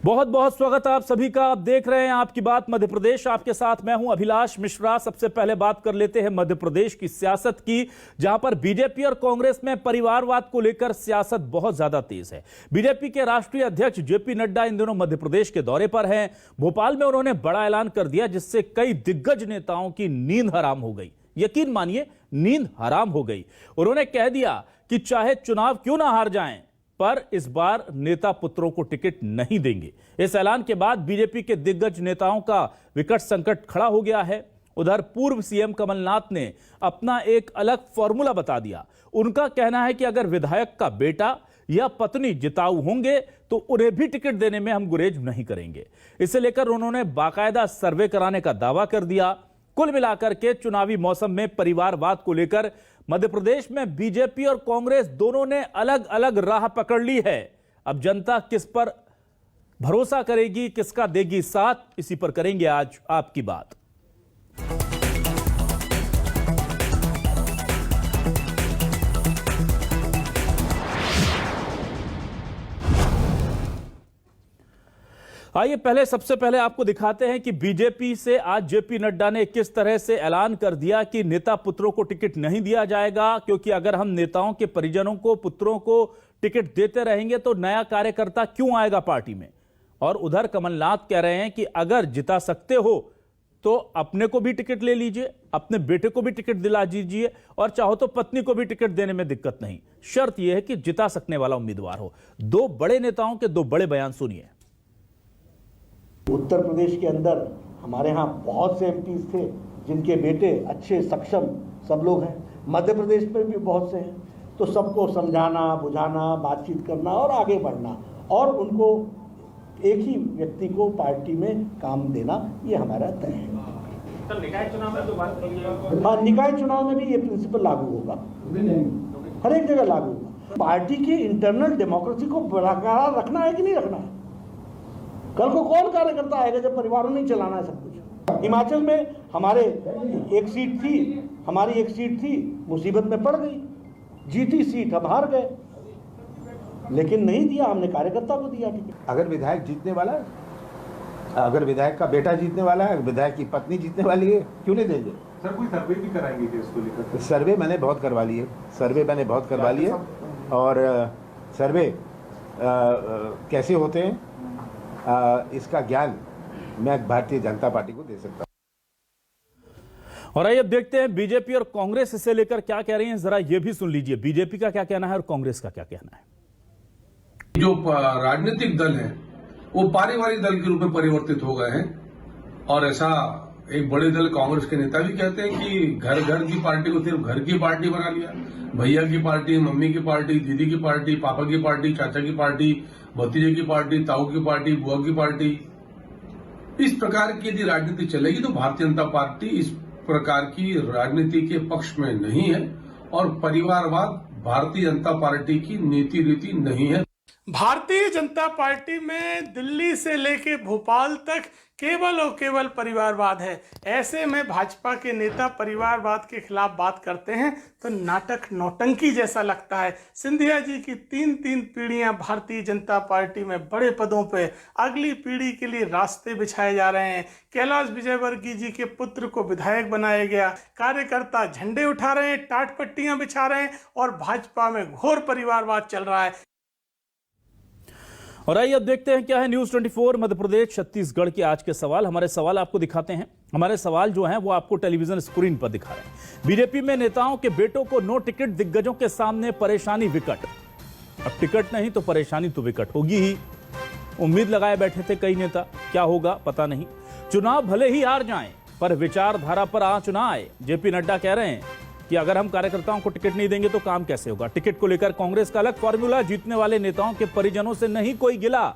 बहुत बहुत स्वागत है आप सभी का। आप देख रहे हैं आपकी बात मध्य प्रदेश। आपके साथ मैं हूं अभिलाष मिश्रा। सबसे पहले बात कर लेते हैं मध्य प्रदेश की सियासत की, जहां पर बीजेपी और कांग्रेस में परिवारवाद को लेकर सियासत बहुत ज्यादा तेज है। बीजेपी के राष्ट्रीय अध्यक्ष जेपी नड्डा इन दिनों मध्य प्रदेश के दौरे पर हैं। भोपाल में उन्होंने बड़ा ऐलान कर दिया, जिससे कई दिग्गज नेताओं की नींद हराम हो गई। यकीन मानिए, नींद हराम हो गई। उन्होंने कह दिया कि चाहे चुनाव क्यों ना हार जाएं, पर इस बार नेता पुत्रों को टिकट नहीं देंगे। इस ऐलान के बाद बीजेपी के दिग्गज नेताओं का विकट संकट खड़ा हो गया है। उधर पूर्व सीएम कमलनाथ ने अपना एक अलग फॉर्मूला बता दिया। उनका कहना है कि अगर विधायक का बेटा या पत्नी जिताऊ होंगे तो उन्हें भी टिकट देने में हम गुरेज नहीं करेंगे। इसे लेकर उन्होंने बाकायदा सर्वे कराने का दावा कर दिया। कुल मिलाकर के चुनावी मौसम में परिवारवाद को लेकर मध्य प्रदेश में बीजेपी और कांग्रेस दोनों ने अलग अलग राह पकड़ ली है। अब जनता किस पर भरोसा करेगी, किसका देगी साथ, इसी पर करेंगे आज आपकी बात। आइए सबसे पहले आपको दिखाते हैं कि बीजेपी से आज जेपी नड्डा ने किस तरह से ऐलान कर दिया कि नेता पुत्रों को टिकट नहीं दिया जाएगा, क्योंकि अगर हम नेताओं के परिजनों को, पुत्रों को टिकट देते रहेंगे तो नया कार्यकर्ता क्यों आएगा पार्टी में। और उधर कमलनाथ कह रहे हैं कि अगर जिता सकते हो तो अपने को भी टिकट ले लीजिए, अपने बेटे को भी टिकट दिला दीजिए, और चाहो तो पत्नी को भी टिकट देने में दिक्कत नहीं। शर्त यह है कि जिता सकने वाला उम्मीदवार हो। दो बड़े नेताओं के दो बड़े बयान सुनिए। उत्तर प्रदेश के अंदर हमारे यहाँ बहुत से एमपीज थे जिनके बेटे अच्छे सक्षम सब लोग हैं। मध्य प्रदेश में भी बहुत से हैं। तो सबको समझाना, बुझाना, बातचीत करना और आगे बढ़ना, और उनको एक ही व्यक्ति को पार्टी में काम देना, ये हमारा तय है। सर, निकाय चुनाव में तो बात करिए। हाँ, निकाय चुनाव में भी ये प्रिंसिपल लागू होगा, हर एक जगह लागू होगा। पार्टी की इंटरनल डेमोक्रेसी को बरकरार रखना है कि नहीं रखना है। कल को कौन कार्यकर्ता आएगा जब परिवारों नहीं चलाना है सब कुछ। हिमाचल में हमारी एक सीट थी, मुसीबत में पड़ गई, जीती सीट, हम हार गए, लेकिन नहीं दिया हमने, कार्यकर्ता को दिया टिकट। अगर विधायक जीतने वाला है, अगर विधायक का बेटा जीतने वाला है, विधायक की पत्नी जीतने वाली है, क्यों नहीं देंगे। सर, कोई सर्वे भी कराएंगे क्या इसको लेकर? सर्वे मैंने बहुत करवा लिए, और सर्वे कैसे होते हैं इसका ज्ञान मैं भारतीय जनता पार्टी को दे सकता हूं। और आइए अब देखते हैं बीजेपी और कांग्रेस इसे लेकर क्या कह रही हैं। जरा ये भी सुन लीजिए बीजेपी का क्या कहना है और कांग्रेस का क्या कहना है। जो राजनीतिक दल है वो पारिवारिक दल के रूप में परिवर्तित हो गए हैं, और ऐसा एक बड़े दल कांग्रेस के नेता भी कहते हैं कि घर घर की पार्टी को सिर्फ घर की पार्टी बना लिया। भैया की पार्टी, मम्मी की पार्टी, दीदी की पार्टी, पापा की पार्टी, चाचा की पार्टी, भतीजे की पार्टी, ताऊ की पार्टी, बुआ की पार्टी। इस प्रकार की यदि राजनीति चलेगी तो भारतीय जनता पार्टी इस प्रकार की राजनीति के पक्ष में नहीं है, और परिवारवाद भारतीय जनता पार्टी की नीति रीति नहीं है। भारतीय जनता पार्टी में दिल्ली से लेके भोपाल तक केवल और केवल परिवारवाद है। ऐसे में भाजपा के नेता परिवारवाद के खिलाफ बात करते हैं तो नाटक नौटंकी जैसा लगता है। सिंधिया जी की तीन पीढ़ियां भारतीय जनता पार्टी में बड़े पदों पे, अगली पीढ़ी के लिए रास्ते बिछाए जा रहे हैं। कैलाश विजयवर्गीय जी के पुत्र को विधायक बनाया गया, कार्यकर्ता झंडे उठा रहे हैं, टाट पट्टियां बिछा रहे हैं, और भाजपा में घोर परिवारवाद चल रहा है। और आइए अब देखते हैं क्या है न्यूज 24 मध्य प्रदेश छत्तीसगढ़ के आज के सवाल। हमारे सवाल आपको दिखाते हैं। हमारे सवाल जो हैं वो आपको टेलीविजन स्क्रीन पर दिखा रहे हैं। बीजेपी में नेताओं के बेटों को नो टिकट, दिग्गजों के सामने परेशानी विकट। अब टिकट नहीं तो परेशानी तो विकट होगी ही। उम्मीद लगाए बैठे थे कई नेता, क्या होगा पता नहीं। चुनाव भले ही हार जाएं पर विचारधारा पर आंच ना आए। जेपी नड्डा कह रहे हैं कि अगर हम कार्यकर्ताओं को टिकट नहीं देंगे तो काम कैसे होगा। टिकट को लेकर कांग्रेस का अलग फॉर्मूला, जीतने वाले नेताओं के परिजनों से नहीं कोई गिला।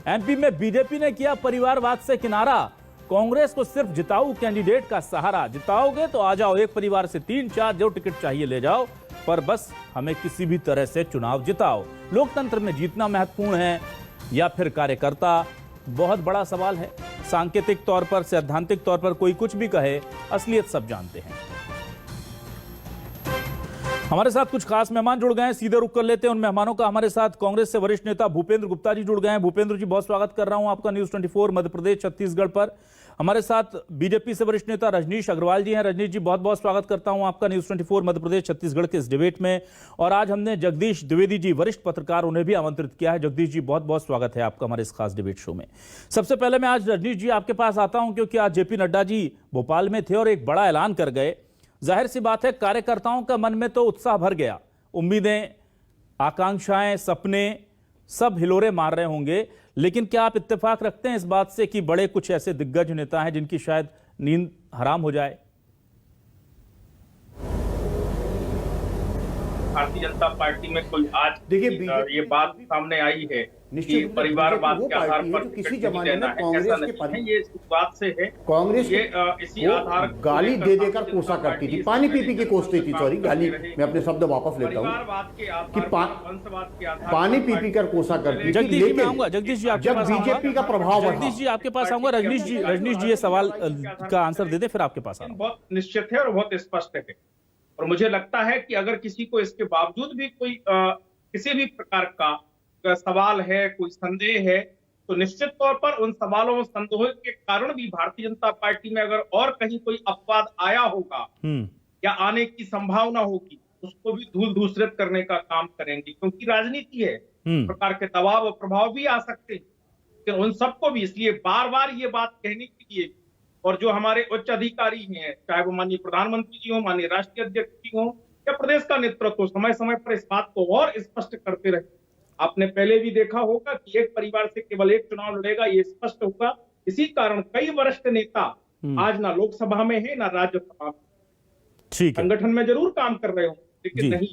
एमपी में बीजेपी ने किया परिवारवाद से किनारा, कांग्रेस को सिर्फ जिताऊ कैंडिडेट का सहारा। जिताओगे तो आ जाओ, एक परिवार से 3-4 जो टिकट चाहिए ले जाओ, पर बस हमें किसी भी तरह से चुनाव जिताओ। लोकतंत्र में जीतना महत्वपूर्ण है या फिर कार्यकर्ता, बहुत बड़ा सवाल है। सांकेतिक तौर पर, सैद्धांतिक तौर पर कोई कुछ भी कहे, असलियत सब जानते हैं। हमारे साथ कुछ खास मेहमान जुड़ गए हैं, सीधे रुक कर लेते हैं उन मेहमानों का। हमारे साथ कांग्रेस से वरिष्ठ नेता भूपेंद्र गुप्ता जी जुड़ गए हैं। भूपेंद्र जी, बहुत स्वागत कर रहा हूं आपका न्यूज 24 मध्य प्रदेश छत्तीसगढ़ पर। हमारे साथ बीजेपी से वरिष्ठ नेता रजनीश अग्रवाल जी हैं। रजनीश जी, बहुत बहुत स्वागत करता हूं आपका न्यूज 24 मध्य प्रदेश छत्तीसगढ़ के इस डिबेट में। और आज हमने जगदीश द्विवेदी जी, वरिष्ठ पत्रकार, उन्हें भी आमंत्रित किया है। जगदीश जी, बहुत बहुत स्वागत है आपका हमारे इस खास डिबेट शो में। सबसे पहले मैं आज रजनीश जी आपके पास आता हूं, क्योंकि आज जेपी नड्डा जी भोपाल में थे और एक बड़ा ऐलान कर गए। जाहिर सी बात है, कार्यकर्ताओं का मन में तो उत्साह भर गया, उम्मीदें, आकांक्षाएं, सपने सब हिलोरे मार रहे होंगे। लेकिन क्या आप इत्तेफाक रखते हैं इस बात से कि बड़े कुछ ऐसे दिग्गज नेता हैं जिनकी शायद नींद हराम हो जाए? भारतीय जनता पार्टी में कोई आज देखिए, ये बात सामने आई है निश्चित कि रूप से परिवारवाद वो के आधार पार्टी है पर जो किसी टिकट जमाने नहीं में देना है, कांग्रेस ऐसा के नहीं है। ये इस बात से है, कांग्रेस ये इसी आधार को गाली दे देकर कोसा करती थी, पानी पी पी के कोसती थी। सॉरी, गाली, मैं अपने शब्द वापस लेता हूँ कि पानी पी पी कर कोसा करती थी। जगदीश जी, मैं आऊंगा। जगदीश जी, आपके जब पास बीजेपी का प्रभाव बढ़ा, जगदीश जी आपके पास आऊंगा। रजनीश जी ये सवाल का आंसर दे दे, फिर आपके पास आऊंगा। बहुत निश्चित है और बहुत स्पष्ट है। और मुझे लगता है कि अगर किसी को इसके बावजूद भी कोई किसी भी प्रकार का सवाल है, कोई संदेह है, तो निश्चित तौर पर उन सवालों और संदेहों के कारण भी भारतीय जनता पार्टी में अगर और कहीं कोई अपवाद आया होगा या आने की संभावना होगी, उसको भी धूल धूसरित करने का काम करेंगे, क्योंकि राजनीति है, प्रकार के दबाव और प्रभाव भी आ सकते हैं। लेकिन उन सबको भी, इसलिए बार बार ये बात कहने के लिए, और जो हमारे उच्च अधिकारी हैं, चाहे वो माननीय प्रधानमंत्री जी हो, माननीय राष्ट्रीय अध्यक्ष जी हो या प्रदेश का नेतृत्व, समय समय पर इस बात को और स्पष्ट करते रहे। आपने पहले भी देखा होगा कि एक परिवार से केवल एक चुनाव लड़ेगा, ये स्पष्ट होगा। इसी कारण कई वरिष्ठ नेता आज ना लोकसभा में है ना राज्यसभा में। ठीक है, संगठन में जरूर काम कर रहे हो, लेकिन नहीं।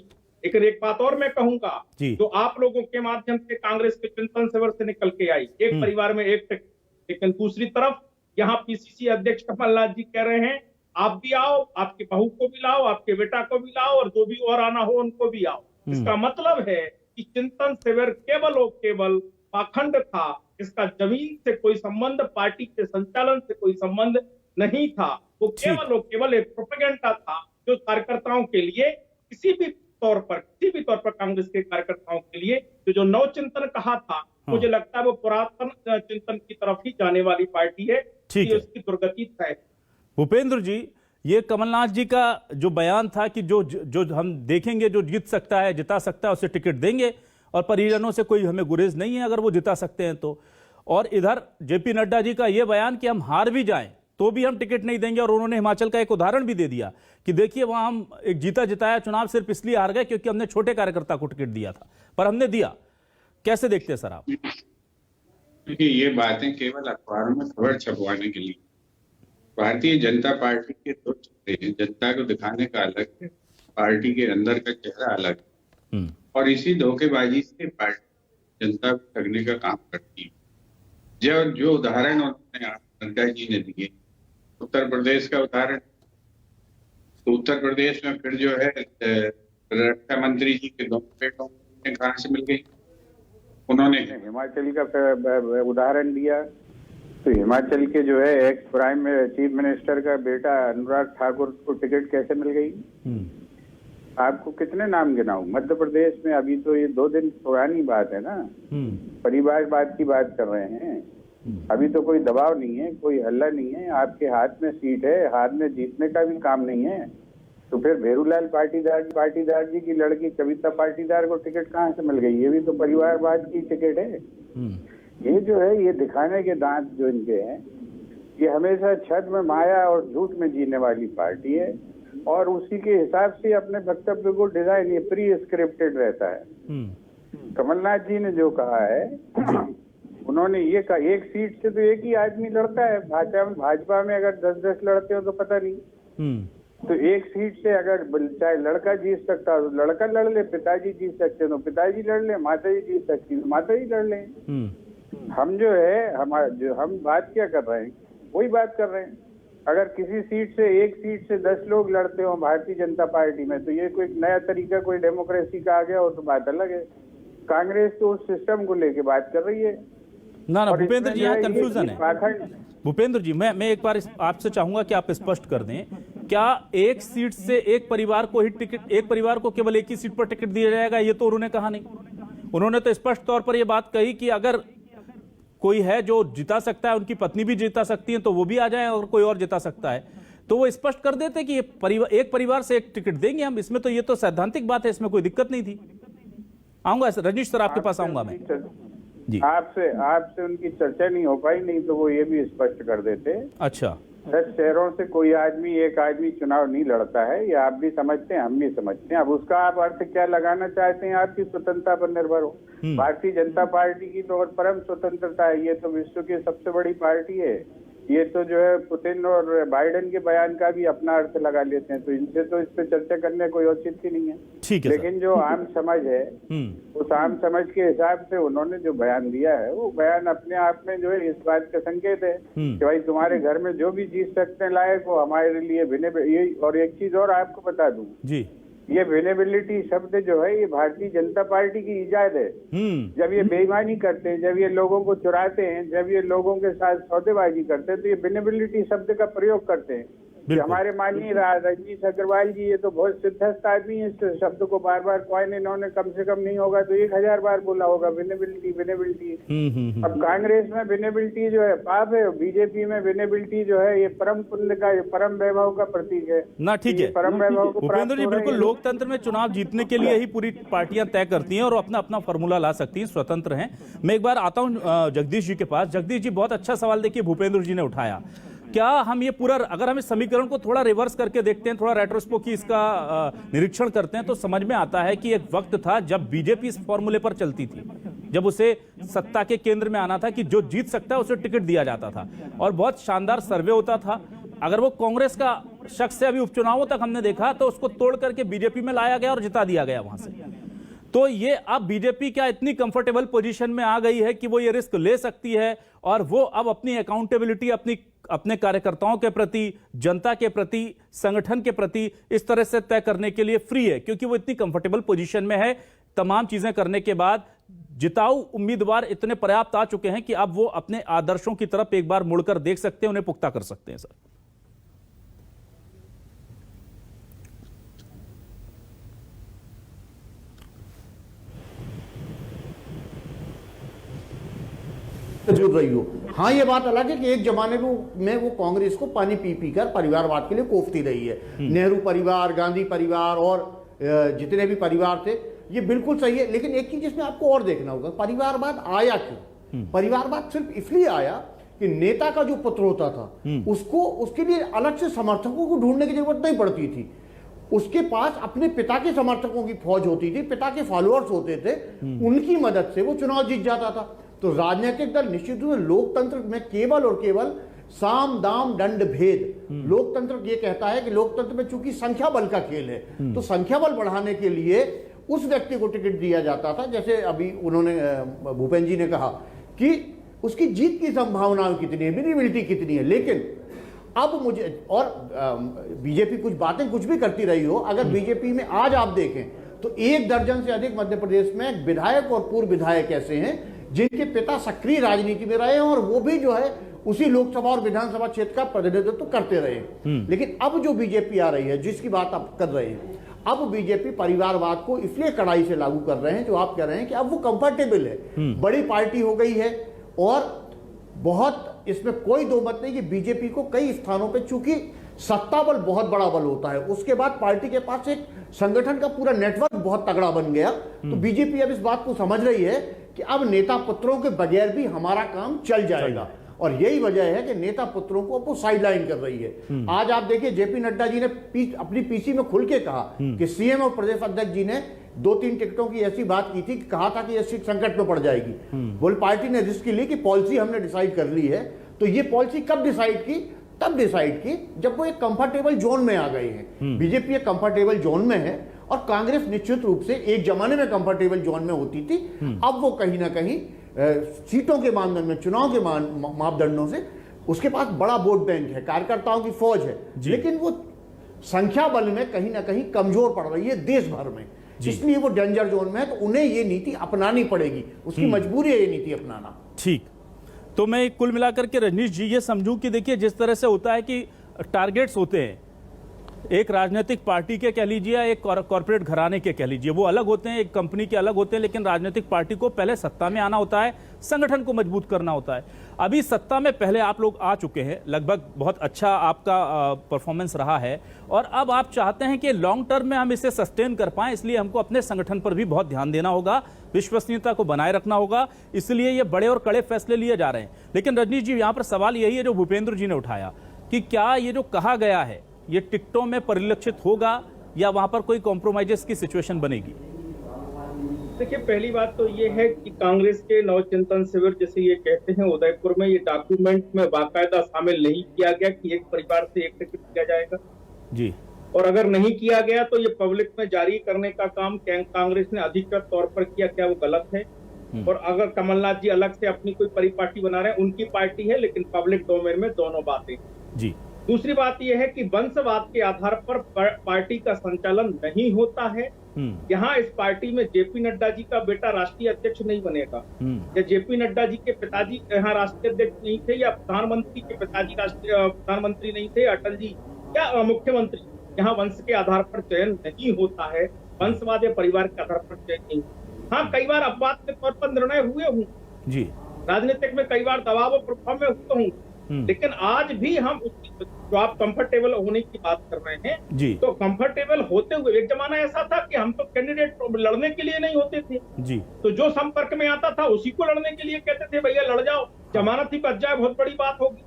लेकिन एक बात और मैं कहूंगा, जो आप लोगों के माध्यम से कांग्रेस के चिंतन शिविर से निकल के आई, एक परिवार में एक टिकट, लेकिन दूसरी तरफ यहाँ पीसीसी अध्यक्ष कमलनाथ जी कह रहे हैं आप भी आओ, आपके बहू को भी लाओ, आपके बेटा को भी लाओ, और जो भी और आना हो उनको भी आओ। इसका मतलब है कि चिंतन शिविर केवल और केवल पाखंड था। इसका जमीन से कोई संबंध, पार्टी के संचालन से कोई संबंध नहीं था। वो केवल और केवल एक प्रोपेगेंडा था, जो कार्यकर्ताओं के लिए किसी भी तौर पर कांग्रेस के कार्यकर्ताओं के लिए जो नव चिंतन कहा था, मुझे लगता है वो पुरातन चिंतन की तरफ ही जाने वाली पार्टी है। ठीक है, उसकी दुर्गति है। भूपेंद्र जी, ये कमलनाथ जी का जो बयान था कि जो हम देखेंगे, जो जीत सकता है, जिता सकता है, उसे टिकट देंगे, और परिजनों से कोई हमें गुरेज नहीं है अगर वो जिता सकते हैं तो। और इधर जेपी नड्डा जी का ये बयान कि हम हार भी जाएं तो भी हम टिकट नहीं देंगे। और उन्होंने हिमाचल का एक उदाहरण भी दे दिया कि देखिए, वहां हम एक जीता जिताया चुनाव सिर्फ इसलिए हार गए क्योंकि हमने छोटे कार्यकर्ता को टिकट दिया था, पर हमने दिया। कैसे देखते हैं सर आप? देखिए, ये बातें केवल अखबारों में खबर छपवाने के लिए। भारतीय जनता पार्टी के दो चेहरे हैं, जनता को दिखाने का अलग है, पार्टी के अंदर का चेहरा अलग है। और इसी धोखेबाजी से पार्टी जनता को ठगने का काम करती है। जो उदाहरण उन्होंने नड्डा जी ने दिए, उत्तर प्रदेश का उदाहरण, तो उत्तर प्रदेश में फिर जो है रक्षा मंत्री जी के दोनों बेटों कहाँ से मिल गई? उन्होंने हिमाचल का उदाहरण दिया, तो हिमाचल के जो है एक्स प्राइम चीफ मिनिस्टर का बेटा अनुराग ठाकुर को टिकट कैसे मिल गई? आपको कितने नाम गिनाऊं? मध्य प्रदेश में अभी तो ये 2 दिन पुरानी बात है ना, परिवारवाद की बात कर रहे हैं। अभी तो कोई दबाव नहीं है, कोई हल्ला नहीं है, आपके हाथ में सीट है, हाथ में जीतने का भी काम नहीं है। तो फिर भेरूलाल पाटीदार जी की लड़की कविता पाटीदार को टिकट कहाँ से मिल गई? ये भी तो परिवारवाद की टिकट है। ये जो है, ये दिखाने के दांत जो इनके हैं, ये हमेशा छद में माया और झूठ में जीने वाली पार्टी है, और उसी के हिसाब से अपने वक्तव्य को डिजाइन, ये प्री स्क्रिप्टेड रहता है। कमलनाथ जी ने जो कहा है, उन्होंने ये कहा एक सीट से तो एक ही आदमी लड़ता है। भाजपा में अगर 10-10 लड़ते हो तो पता नहीं, तो एक सीट से अगर चाहे लड़का जीत सकता हो तो लड़का लड़ ले, पिताजी जीत सकते हो तो पिताजी लड़ ले, माताजी जीत सकती है तो माताजी लड़ ले। हम जो है, हम बात क्या कर रहे हैं, वही बात कर रहे हैं। अगर किसी सीट से, एक सीट से 10 लोग लड़ते हो भारतीय जनता पार्टी में, तो ये कोई नया तरीका, कोई डेमोक्रेसी का आ गया हो तो बात अलग है। कांग्रेस तो उस सिस्टम को लेके बात कर रही है। ना भूपेंद्र जी, यहाँ कंफ्यूजन है। भूपेंद्र जी, मैं एक बार आपसे चाहूंगा कि आप स्पष्ट कर दें क्या एक सीट से एक परिवार को ही टिकट, एक परिवार को केवल एक ही सीट पर टिकट दिया जाएगा, ये तो उन्होंने कहा नहीं। उन्होंने तो स्पष्ट तौर पर यह बात कही कि अगर कोई है जो जिता सकता है, उनकी पत्नी भी जिता सकती है तो वो भी आ जाए, और कोई और जिता सकता है तो वो स्पष्ट कर देते कि एक परिवार से एक टिकट देंगे हम। इसमें तो ये तो सैद्धांतिक बात है, इसमें कोई दिक्कत नहीं थी। आऊंगा रजनीश सर, आपके पास आऊंगा मैं जी। आपसे उनकी चर्चा नहीं हो पाई, नहीं तो वो ये भी स्पष्ट कर देते। अच्छा, 10 शहरों से कोई आदमी, एक आदमी चुनाव नहीं लड़ता है, ये आप भी समझते हैं, हम भी समझते हैं। अब उसका आप अर्थ क्या लगाना चाहते हैं, आपकी स्वतंत्रता पर निर्भर हो। भारतीय जनता पार्टी की तो और परम स्वतंत्रता है, ये तो विश्व की सबसे बड़ी पार्टी है। ये तो जो है पुतिन और बाइडेन के बयान का भी अपना अर्थ लगा लेते हैं, तो इनसे तो इस पे चर्चा करने कोई औचित्य नहीं है। ठीक है। लेकिन जो आम समझ है, उस आम समझ के हिसाब से उन्होंने जो बयान दिया है, वो बयान अपने आप में जो है इस बात का संकेत है कि भाई तुम्हारे घर में जो भी जीत सकते हैं लायक हो, हमारे लिए भिन्न। और एक चीज और आपको बता दूं जी, ये विनेबिलिटी शब्द जो है ये भारतीय जनता पार्टी की इजाद है। जब ये बेईमानी करते हैं, जब ये लोगों को चुराते हैं, जब ये लोगों के साथ सौदेबाजी करते हैं, तो ये विनेबिलिटी शब्द का प्रयोग करते हैं। हमारे माननीय रजनीश अग्रवाल जी ये तो बहुत सिद्धस्त आदमी है, इस शब्द को बार बार कॉइन इन्होंने कम से कम नहीं होगा तो 1000 बार बोला होगा, विनेबिलिटी विनेबिलिटी। अब कांग्रेस में विनेबिलिटी जो है पाप है, बीजेपी में विनेबिलिटी जो है ये परम पुण्य का, परम वैभव का प्रतीक है ना। ठीक है परम वैभव को भूपेंद्र जी, बिल्कुल लोकतंत्र में चुनाव जीतने के लिए ही पूरी पार्टियां तय करती हैं और अपना अपना फॉर्मूला ला सकती हैं, स्वतंत्र हैं। मैं एक बार आता हूं जगदीश जी के पास। जगदीश जी, बहुत अच्छा सवाल देखिए भूपेंद्र जी ने उठाया। क्या हम ये पूरा, अगर हम इस समीकरण को थोड़ा रिवर्स करके देखते हैं, थोड़ा रेट्रोस्कोपी इसका निरीक्षण करते हैं, तो समझ में आता है कि एक वक्त था जब बीजेपी इस फॉर्मूले पर चलती थी, जब उसे सत्ता के केंद्र में आना था कि जो जीत सकता है उसे टिकट दिया जाता था और बहुत शानदार सर्वे होता था। अगर वो कांग्रेस का शख्स है, अभी उपचुनावों तक हमने देखा, तो उसको तोड़ करके बीजेपी में लाया गया और जिता दिया गया वहां से। तो ये अब बीजेपी क्या इतनी कंफर्टेबल पोजीशन में आ गई है कि वो ये रिस्क ले सकती है और वो अब अपनी अकाउंटेबिलिटी अपने कार्यकर्ताओं के प्रति, जनता के प्रति, संगठन के प्रति इस तरह से तय करने के लिए फ्री है, क्योंकि वो इतनी कंफर्टेबल पोजीशन में है। तमाम चीजें करने के बाद जिताऊ उम्मीदवार इतने पर्याप्त आ चुके हैं कि अब वो अपने आदर्शों की तरफ एक बार मुड़कर देख सकते हैं, उन्हें पुख्ता कर सकते हैं। सर, जुड़ रही हो। हाँ, ये बात अलग है कि एक जमाने में वो कांग्रेस को पानी पी पी कर परिवारवाद के लिए कोफती रही है। नेहरू परिवार, गांधी परिवार और जितने भी परिवार थे, ये बिल्कुल सही है। लेकिन एक चीज इसमें आपको और देखना होगा, परिवारवाद आया क्यों? परिवारवाद सिर्फ इसलिए आया कि नेता का जो पुत्र होता था उसको, उसके लिए अलग से समर्थकों को ढूंढने की जरूरत नहीं पड़ती थी। उसके पास अपने पिता के समर्थकों की फौज होती थी, पिता के फॉलोअर्स होते थे, उनकी मदद से वो चुनाव जीत जाता था। तो राजनीतिक दल निश्चित रूप से लोकतंत्र में केवल और केवल साम दाम दंड भेद, लोकतंत्र ये कहता है कि लोकतंत्र में चूंकि संख्या बल का खेल है, तो संख्या बल बढ़ाने के लिए उस व्यक्ति को टिकट दिया जाता था। जैसे अभी उन्होंने भूपेंद्र जी ने कहा कि उसकी जीत की संभावना कितनी है, विनेबिलिटी कितनी है। लेकिन अब मुझे, और बीजेपी कुछ बातें कुछ भी करती रही हो, अगर बीजेपी में आज आप देखें तो 1 दर्जन से अधिक मध्य प्रदेश में विधायक और पूर्व विधायक ऐसे हैं जिनके पिता सक्रिय राजनीति में रहे हैं और वो भी जो है उसी लोकसभा और विधानसभा क्षेत्र का प्रतिनिधित्व करते रहे। लेकिन अब जो बीजेपी आ रही है, जिसकी बात आप कर रहे हैं, अब बीजेपी परिवारवाद को इसलिए कड़ाई से लागू कर रहे हैं, जो आप कह रहे हैं कि अब वो कंफर्टेबल है, बड़ी पार्टी हो गई है और बहुत, इसमें कोई दो मत नहीं कि बीजेपी को कई स्थानों पे, चूंकि सत्ता बल बहुत बड़ा बल होता है, उसके बाद पार्टी के पास एक संगठन का पूरा नेटवर्क बहुत तगड़ा बन गया। तो बीजेपी अब इस बात को समझ रही है कि अब नेता पुत्रों के बगैर भी हमारा काम चल जाएगा, और यही वजह है कि नेता पुत्रों को वो साइडलाइन कर रही है। आज आप देखिए, जेपी नड्डा जी ने अपनी पीसी में खुल के कहा कि सीएम और प्रदेश अध्यक्ष जी ने 2-3 टिकटों की ऐसी बात की थी, कहा था कि यह सीट संकट में पड़ जाएगी। बोल पार्टी ने रिस्क ली कि पॉलिसी हमने डिसाइड कर ली है। तो ये पॉलिसी कब डिसाइड की? तब डिसाइड की जब वो एक कंफर्टेबल जोन में आ गए हैं। बीजेपी एक कंफर्टेबल जोन में है और कांग्रेस निश्चित रूप से एक जमाने में कंफर्टेबल जोन में होती थी, अब वो कहीं ना कहीं सीटों के मानदंड में, चुनाव के मापदंडों से, उसके पास बड़ा वोट बैंक है, कार्यकर्ताओं की फौज है, लेकिन वो संख्या बल में कहीं ना कहीं कमजोर पड़ रही है देश भर में, इसलिए वो डेंजर जोन में है। तो उन्हें ये नीति अपनानी पड़ेगी, उसकी मजबूरी है ये नीति अपनाना। ठीक, तो मैं कुल मिलाकर के रजनीश जी ये समझूं कि देखिए, जिस तरह से होता है कि टारगेट्स होते हैं, एक राजनीतिक पार्टी के कह लीजिए या एक कॉर्पोरेट घराने के कह लीजिए, वो अलग होते हैं, एक कंपनी के अलग होते हैं, लेकिन राजनीतिक पार्टी को पहले सत्ता में आना होता है, संगठन को मजबूत करना होता है। अभी सत्ता में पहले आप लोग आ चुके हैं, लगभग बहुत अच्छा आपका परफॉर्मेंस रहा है, और अब आप चाहते हैं कि लॉन्ग टर्म में हम इसे सस्टेन कर पाएं, इसलिए हमको अपने संगठन पर भी बहुत ध्यान देना होगा, विश्वसनीयता को बनाए रखना होगा, इसलिए ये बड़े और कड़े फैसले लिए जा रहे हैं। लेकिन रजनीश जी, यहाँ पर सवाल यही है जो भूपेंद्र जी ने उठाया कि क्या ये जो कहा गया है ये टिकटों में परिलक्षित होगा या वहां पर कोई कॉम्प्रोमाइजेस की सिचुएशन बनेगी? देखिए, पहली बात तो ये है कि कांग्रेस के नवचिंतन शिविर जैसे ये कहते हैं उदयपुर में, ये डॉक्यूमेंट में बाकायदा शामिल नहीं किया गया कि एक परिवार से एक टिकट दिया जाएगा जी, और अगर नहीं किया गया तो ये पब्लिक में जारी करने का काम कांग्रेस ने अधिकृत तौर पर किया, क्या वो गलत है? और अगर कमलनाथ जी अलग से अपनी कोई परिपाटी बना रहे हैं, उनकी पार्टी है, लेकिन पब्लिक डोमेन में दोनों बातें जी। दूसरी बात यह है कि वंशवाद के आधार पर पार्टी का संचालन नहीं होता है। यहाँ इस पार्टी में जेपी नड्डा जी का बेटा राष्ट्रीय अध्यक्ष नहीं बनेगा, या जेपी नड्डा जी के पिताजी यहाँ राष्ट्रीय अध्यक्ष नहीं थे, या प्रधानमंत्री के पिताजी राष्ट्रीय प्रधानमंत्री नहीं थे, अटल जी या मुख्यमंत्री, यहाँ वंश के आधार पर चयन नहीं होता है, वंशवाद या परिवार के आधार पर चयन नहीं। हाँ, कई बार अपवाद के तौर पर निर्णय हुए हूँ जी, राजनीतिक में, कई बार दबाव और प्रभाव में हुआ हूँ, लेकिन आज भी हम जो आप कंफर्टेबल होने की बात कर रहे हैं जी, तो कंफर्टेबल होते हुए, एक जमाना ऐसा था कि हम तो कैंडिडेट लड़ने के लिए नहीं होते थे जी, तो जो संपर्क में आता था उसी को लड़ने के लिए कहते थे, भैया लड़ जाओ, जमानत ही बच जाए, बहुत बड़ी बात होगी।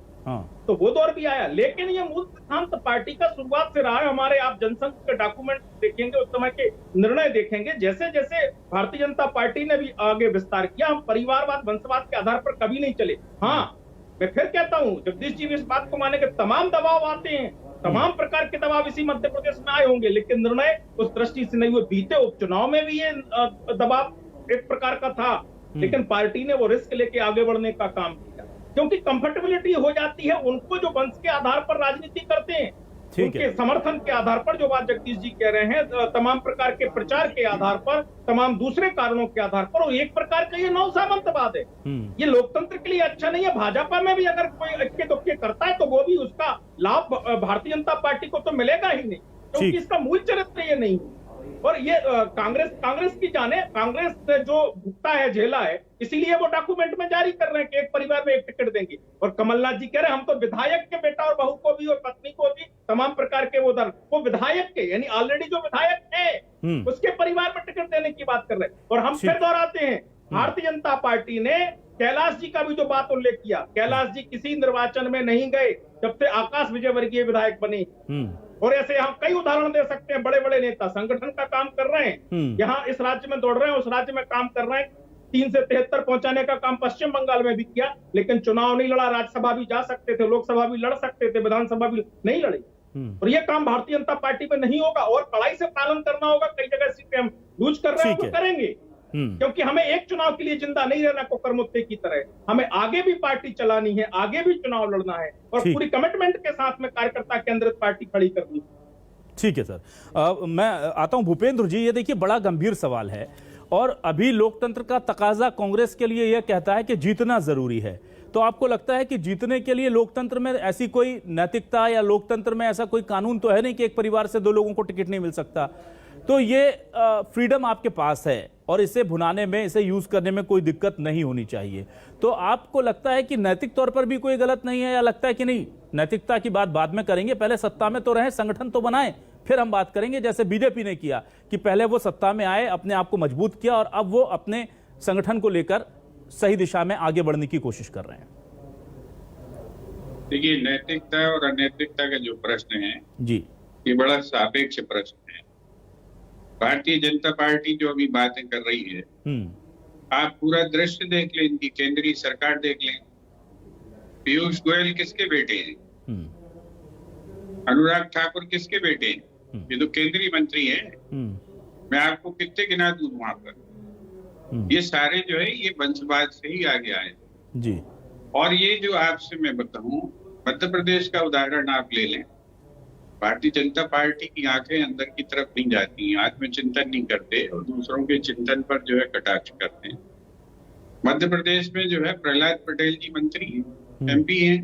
तो वो दौर भी आया, लेकिन ये मूल सिद्धांत पार्टी का शुरुआत से रहा है। हमारे आप जनसंघ के डॉक्यूमेंट देखेंगे, उस समय के निर्णय देखेंगे, जैसे जैसे भारतीय जनता पार्टी ने भी आगे विस्तार किया, हम परिवारवाद वंशवाद के आधार पर कभी नहीं चले। हाँ, मैं फिर कहता हूं, जगदीश जी भी इस बात को माने कि तमाम दबाव आते हैं, तमाम प्रकार के दबाव इसी मध्य प्रदेश में आए होंगे, लेकिन निर्णय उस दृष्टि से नहीं हुए। बीते उपचुनाव में भी ये दबाव एक प्रकार का था, लेकिन पार्टी ने वो रिस्क लेके आगे बढ़ने का काम किया, क्योंकि कंफर्टेबिलिटी हो जाती है उनको जो वंश के आधार पर राजनीति करते हैं, उनके समर्थन के आधार पर, जो बात जगदीश जी कह रहे हैं, तमाम प्रकार के प्रचार के आधार पर, तमाम दूसरे कारणों के आधार पर, और एक प्रकार का ये नवसामंतवाद है। ये लोकतंत्र के लिए अच्छा नहीं है। भाजपा में भी अगर कोई इक्के दुक्के करता है तो वो भी उसका लाभ भारतीय जनता पार्टी को तो मिलेगा ही नहीं, क्योंकि इसका मूल चरित्र ये नहीं है। और ये कांग्रेस की जाने, कांग्रेस ने जो भुगता है, झेला है, इसीलिए वो डॉक्यूमेंट में जारी कर रहे हैं कि एक परिवार में एक टिकट देंगे। और कमलनाथ जी कह रहे हैं हम तो विधायक के बेटा और बहू को भी और पत्नी को भी तमाम प्रकार के वो विधायक के, यानी ऑलरेडी जो विधायक है उसके परिवार में टिकट देने की बात कर रहे हैं। और हम फिर दोहराते हैं, भारतीय जनता पार्टी ने कैलाश जी का भी जो बात उल्लेख किया, कैलाश जी किसी निर्वाचन में नहीं गए जब से आकाश विजयवर्गीय विधायक बने। और ऐसे हम कई उदाहरण दे सकते हैं, बड़े बड़े नेता संगठन का काम कर रहे हैं, यहाँ इस राज्य में दौड़ रहे हैं, उस राज्य में काम कर रहे हैं, 3 से 73 पहुंचाने का काम पश्चिम बंगाल में भी किया, लेकिन चुनाव नहीं लड़ा। राज्यसभा भी जा सकते थे, लोकसभा भी लड़ सकते थे, विधानसभा भी नहीं लड़े। और ये काम भारतीय जनता पार्टी में नहीं होगा, और कड़ाई से पालन करना होगा। कई जगह सीटें हम लूज कर रहे हैं, वो करेंगे, क्योंकि हमें एक चुनाव के लिए जिंदा नहीं रहना कुकरमुत्ते की तरह। हमें आगे भी पार्टी चलानी है, आगे भी चुनाव लड़ना है, और पूरी कमिटमेंट के साथ में कार्यकर्ता केंद्रित पार्टी खड़ी करनी है। ठीक है सर, मैं आता हूं भूपेंद्र जी। ये देखिए, बड़ा गंभीर सवाल है, और अभी लोकतंत्र का तकाजा कांग्रेस के लिए यह कहता है कि जीतना जरूरी है। तो आपको लगता है कि जीतने के लिए लोकतंत्र में ऐसी कोई नैतिकता, या लोकतंत्र में ऐसा कोई कानून तो है नहीं कि एक परिवार से 2 लोगों को टिकट नहीं मिल सकता? तो ये फ्रीडम आपके पास है, और इसे भुनाने में, इसे यूज करने में कोई दिक्कत नहीं होनी चाहिए। तो आपको लगता है कि नैतिक तौर पर भी कोई गलत नहीं है, या लगता है कि नहीं, नैतिकता की बात बाद में करेंगे, पहले सत्ता में तो रहे, संगठन तो बनाए, फिर हम बात करेंगे, जैसे बीजेपी ने किया कि पहले वो सत्ता में आए, अपने आप को मजबूत किया, और अब वो अपने संगठन को लेकर सही दिशा में आगे बढ़ने की कोशिश कर रहे हैं? देखिए, नैतिकता और अनैतिकता का जो प्रश्न है जी, ये बड़ा सापेक्ष प्रश्न है। भारतीय जनता पार्टी जो अभी बातें कर रही है, आप पूरा दृश्य देख लें, इनकी केंद्रीय सरकार देख लें। पीयूष गोयल किसके बेटे हैं? अनुराग ठाकुर किसके बेटे हैं? ये तो केंद्रीय मंत्री हैं। मैं आपको कितने गिना दूं वहां पर। ये सारे जो है ये वंशवाद से ही आगे आए जी। और ये जो आपसे मैं बताऊं, मध्य प्रदेश का उदाहरण आप ले लें। भारतीय जनता पार्टी की आंखें अंदर की तरफ नहीं जाती, आत्मचिंतन नहीं करते, और दूसरों के चिंतन पर जो है कटाक्ष करते हैं। मध्य प्रदेश में जो है प्रहलाद पटेल जी मंत्री हैं, MP हैं,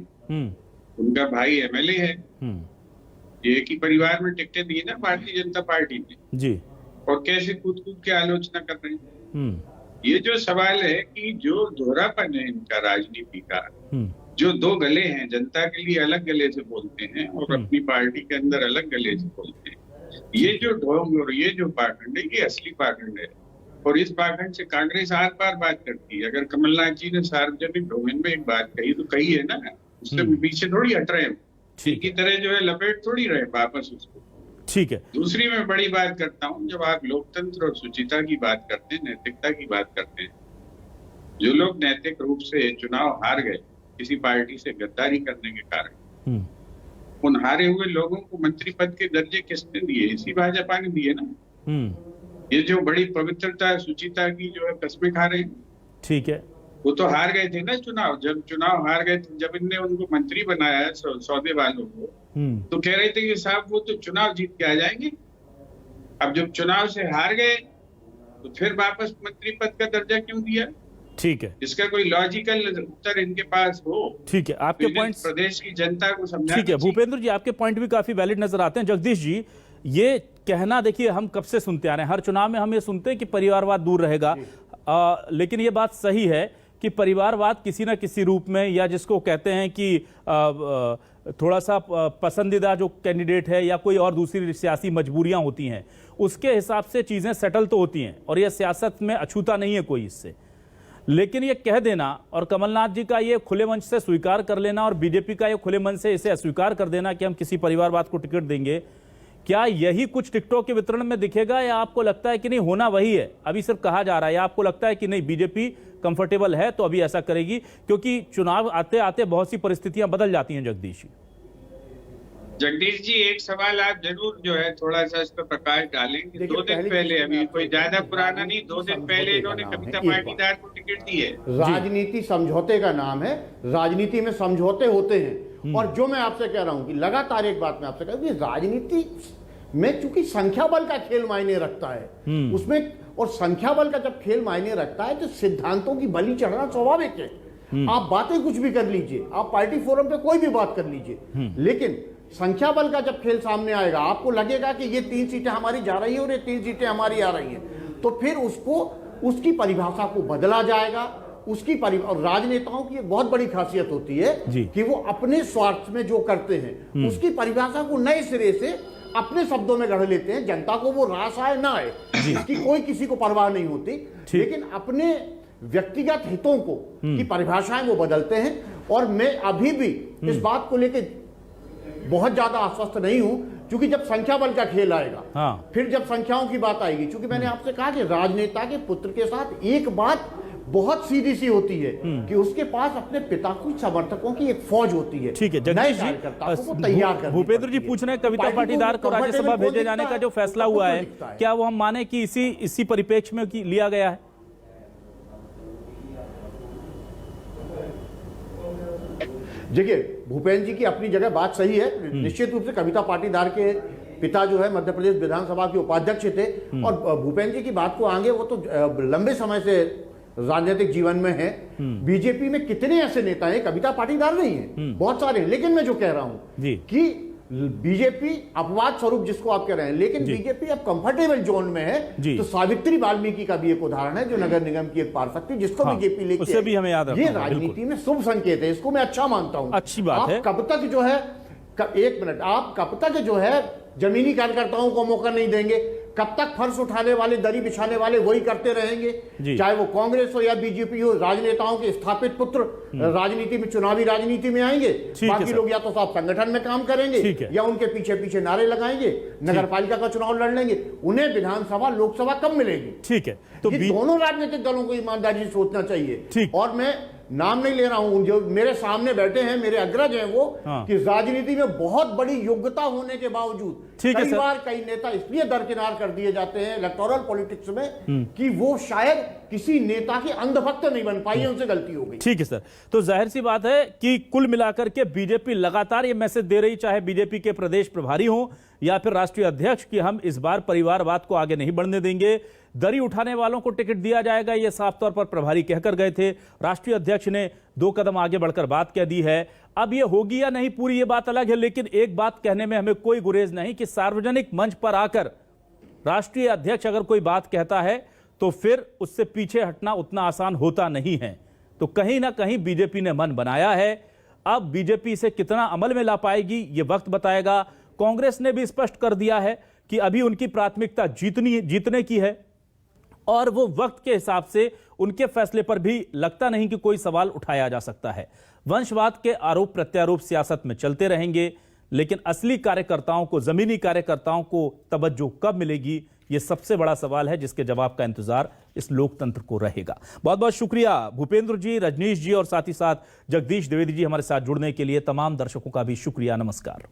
उनका भाई MLA है, ये एक ही परिवार में टिकटें दी ना भारतीय जनता पार्टी ने, जी, और कैसे कूद कूद के आलोचना कर रहे हैं। ये जो सवाल है कि जो दोहरापन है इनका राजनीति का, जो दो गले हैं, जनता के लिए अलग गले से बोलते हैं और अपनी पार्टी के अंदर अलग गले से बोलते हैं, ये जो ढोंग और ये जो पाखंड है, ये असली पाखंड है। और इस पाखंड से कांग्रेस आर पार बात करती है। अगर कमलनाथ जी ने सार्वजनिक डोमेन में एक बात कही तो कही है ना, उससे पीछे थोड़ी हट रहे हैं, इनकी तरह जो है लपेट थोड़ी रहे वापस उसको। ठीक है। दूसरी मैं बड़ी बात करता हूँ, जब आप लोकतंत्र और शुचिता की बात करते हैं, नैतिकता की बात करते हैं, जो लोग नैतिक रूप से चुनाव हार गए किसी पार्टी से गद्दारी करने के कारण, उन हारे हुए लोगों को मंत्री पद के दर्जे किसने दिए? इसी भाजपा ने दिए ना। ये जो बड़ी पवित्रता शुचिता की जो है कस्में खा रहे हैं, ठीक है, वो तो हार गए थे ना चुनाव। जब चुनाव हार गए, जब इनने उनको मंत्री बनाया सौदे वालों को, तो कह रहे थे कि साहब वो तो चुनाव जीत के आ जाएंगे। अब जब चुनाव से हार गए तो फिर वापस मंत्री पद का दर्जा क्यों दिया? ठीक है, इसका कोई लॉजिकल उत्तर इनके पास हो। ठीक है, आपके पॉइंट प्रदेश की जनता को समझा। ठीक है भूपेंद्र जी, आपके पॉइंट भी काफी वैलिड नजर आते हैं। जगदीश जी, ये कहना देखिए हम कब से सुनते आ रहे हैं, हर चुनाव में हम ये सुनते हैं कि परिवारवाद दूर रहेगा, लेकिन ये बात सही है कि परिवारवाद किसी ना किसी रूप में, या जिसको कहते हैं कि थोड़ा सा पसंदीदा जो कैंडिडेट है या कोई और दूसरी सियासी मजबूरियां होती हैं, उसके हिसाब से चीजें सेटल तो होती हैं, और यह सियासत में अछूता नहीं है कोई इससे। लेकिन ये कह देना और कमलनाथ जी का ये खुले मंच से स्वीकार कर लेना और बीजेपी का ये खुले मंच से इसे अस्वीकार कर देना कि हम किसी परिवारवाद को टिकट देंगे, क्या यही कुछ टिकटों के वितरण में दिखेगा, या आपको लगता है कि नहीं होना वही है, अभी सिर्फ कहा जा रहा है, या आपको लगता है कि नहीं बीजेपी कंफर्टेबल है तो अभी ऐसा करेगी, क्योंकि चुनाव आते आते बहुत सी परिस्थितियां बदल जाती हैं? जगदीश जी, एक सवाल आप जरूर जो है थोड़ा सा इस पर प्रकाश डालें कि 2 दिन पहले, अभी कोई ज्यादा पुराना नहीं, 2 दिन पहले इन्होंने कविता पाटीदार को टिकट दी है। राजनीति समझौते का नाम है, राजनीति में समझौते होते हैं। और जो मैं आपसे कह रहा हूं कि लगातार एक बात मैं आपसे कह रहा हूं कि राजनीति में चूंकि संख्या बल का खेल मायने रखता है उसमें, और संख्या बल का जब खेल मायने रखता है तो सिद्धांतों की बलि चढ़ना स्वाभाविक है। आप बातें कुछ भी कर लीजिए, आप पार्टी फोरम पे कोई भी बात कर लीजिए, लेकिन संख्या बल का जब खेल सामने आएगा, आपको लगेगा कि ये 3 सीटें हमारी जा रही है और ये 3 सीटें हमारी आ रही हैं, तो फिर उसको, उसकी परिभाषा को बदला जाएगा। उसकी और राजनेताओं की एक बहुत बड़ी खासियत होती है कि वो अपने स्वार्थ में जो करते हैं उसकी परिभाषा को नए सिरे से अपने शब्दों में गढ़ लेते हैं। जनता को वो रास आए ना आए, इसकी कोई किसी को परवाह नहीं होती, लेकिन अपने व्यक्तिगत हितों को की परिभाषाएं वो बदलते हैं। और मैं अभी भी इस बात को लेकर बहुत ज्यादा आश्वस्त नहीं हूं, क्योंकि जब संख्या बल का खेल आएगा, फिर जब संख्याओं की बात आएगी, क्योंकि मैंने आपसे कहा कि राजनेता के पुत्र के साथ एक बात बहुत सीधी सी होती है कि उसके पास अपने पिता की समर्थकों की एक फौज होती है। ठीक है जगदीश जी, भूपेंद्र जी पूछ रहे हैं कविता पाटीदार को राज्यसभा भेजे जाने का जो फैसला हुआ है, क्या वो हम माने कि इसी परिप्रेक्ष्य में लिया गया है? देखिए, भूपेंद्र जी की अपनी जगह बात सही है। निश्चित रूप से कविता पाटीदार के पिता जो है मध्य प्रदेश विधानसभा के उपाध्यक्ष थे, और भूपेंद्र जी की बात को आगे, वो तो लंबे समय से राजनीतिक जीवन में है। बीजेपी में कितने ऐसे नेता हैं, कविता पाटीदार नहीं है, बहुत सारे। लेकिन मैं जो कह रहा हूं कि बीजेपी अपवाद स्वरूप जिसको आप कह रहे हैं, लेकिन बीजेपी अब कंफर्टेबल जोन में है। तो सावित्री वाल्मीकि का भी एक उदाहरण है, जो नगर निगम की एक पार्षद थी, जिसको बीजेपी लेके, उसे भी हमें याद रखना, ये राजनीति में शुभ संकेत है, इसको मैं अच्छा मानता हूं। अच्छी बात है। कब तक जो है, एक मिनट, आप कब तक जो है जमीनी कार्यकर्ताओं को मौका नहीं देंगे, कब तक फर्श उठाने वाले, दरी बिछाने वाले वही करते रहेंगे, चाहे वो कांग्रेस हो या बीजेपी हो। राजनेताओं के स्थापित पुत्र राजनीति में, चुनावी राजनीति में आएंगे, बाकी लोग या तो साफ संगठन में काम करेंगे या उनके पीछे पीछे नारे लगाएंगे, नगरपालिका का चुनाव लड़ लेंगे। उन्हें विधानसभा लोकसभा कब मिलेगी? ठीक है, तो दोनों राजनीतिक दलों को ईमानदारी से सोचना चाहिए। और मैं नाम नहीं ले रहा हूं, जो मेरे सामने बैठे हैं, मेरे अग्रज हैं, वो कि राजनीति में बहुत बड़ी योग्यता होने के बावजूद कई बार कई नेता इसलिए दरकिनार कर दिए जाते हैं इलेक्टोरल पॉलिटिक्स में कि वो शायद किसी नेता के अंधभक्त नहीं बन पाई, उनसे गलती हो गई। ठीक है सर, तो जाहिर सी बात है कि कुल मिलाकर के बीजेपी लगातार ये मैसेज दे रही, चाहे बीजेपी के प्रदेश प्रभारी हो या फिर राष्ट्रीय अध्यक्ष, कि हम इस बार परिवारवाद को आगे नहीं बढ़ने देंगे। दरी उठाने वालों को टिकट दिया जाएगा, ये साफ तौर पर प्रभारी कहकर गए थे। राष्ट्रीय अध्यक्ष ने 2 कदम आगे बढ़कर बात कह दी है। अब ये होगी या नहीं पूरी ये बात अलग है, लेकिन एक बात कहने में हमें कोई गुरेज नहीं कि सार्वजनिक मंच पर आकर राष्ट्रीय अध्यक्ष अगर कोई बात कहता है तो फिर उससे पीछे हटना उतना आसान होता नहीं है। तो कहीं ना कहीं बीजेपी ने मन बनाया है। अब बीजेपी इसे कितना अमल में ला पाएगी ये वक्त बताएगा। कांग्रेस ने भी स्पष्ट कर दिया है कि अभी उनकी प्राथमिकता जीतने की है और वो वक्त के हिसाब से उनके फैसले पर भी लगता नहीं कि कोई सवाल उठाया जा सकता है। वंशवाद के आरोप प्रत्यारोप सियासत में चलते रहेंगे, लेकिन असली कार्यकर्ताओं को, जमीनी कार्यकर्ताओं को तवज्जो कब मिलेगी, यह सबसे बड़ा सवाल है जिसके जवाब का इंतजार इस लोकतंत्र को रहेगा। बहुत बहुत शुक्रिया भूपेंद्र जी, रजनीश जी और साथ ही साथ जगदीश द्विवेदी जी हमारे साथ जुड़ने के लिए। तमाम दर्शकों का भी शुक्रिया। नमस्कार।